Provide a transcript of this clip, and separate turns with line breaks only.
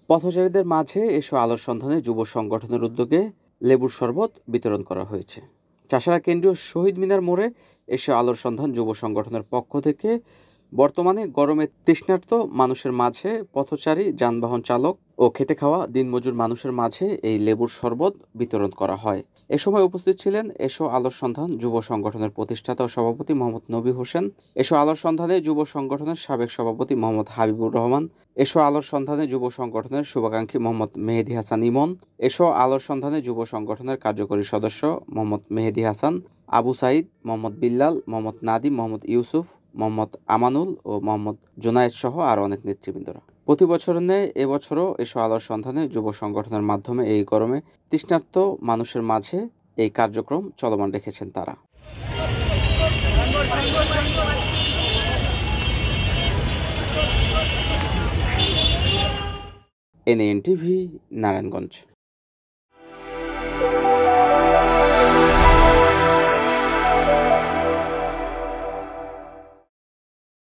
পথচারীদের মাঝে এসো আলোর সন্ধানে যুব সংগঠনের উদ্যোগে লেবুর শরবত বিতরণ করা হয়েছে। চাষাঢ়া কেন্দ্রীয় শহীদ মিনার মোড়ে এসো আলোর সন্ধান যুব সংগঠনের পক্ষ থেকে বর্তমানে গরমে তৃষ্ণার্ত মানুষের মাঝে পথচারী, যানবাহন চালক ও খেটে খাওয়া দিনমজুর মানুষের মাঝে এই লেবুর শরবত বিতরণ করা হয়। এ সময় উপস্থিত ছিলেন এসো আলোর সন্ধান যুব সংগঠনের প্রতিষ্ঠাতা ও সভাপতি মোহাম্মদ নবী হোসেন, এসো আলোর সন্ধানে যুব সংগঠনের সাবেক সভাপতি মোহাম্মদ হাবিবুর রহমান, এসো আলোর সন্ধানে যুব সংগঠনের শুভাকাঙ্ক্ষী মোহাম্মদ মেহেদী হাসান ইমন, এসো আলোর সন্ধানে যুব সংগঠনের কার্যকরী সদস্য মোহাম্মদ মেহেদী হাসান, আবু সাইদ, মোহাম্মদ বিল্লাল, মোহাম্মদ নাদিম, মোহাম্মদ ইউসুফ, মোহাম্মদ আমানুল ও মোহাম্মদ জোনায়েদ সহ আরও অনেক নেতৃবৃন্দরা। প্রতি বছরের ন্যায় এবছরও এসো আলোর সন্ধানে যুব সংগঠনের মাধ্যমে এই গরমে তৃষ্ণার্ত মানুষের মাঝে এই কার্যক্রম চলমান রেখেছেন তারা। NAN TV, Narayanganj.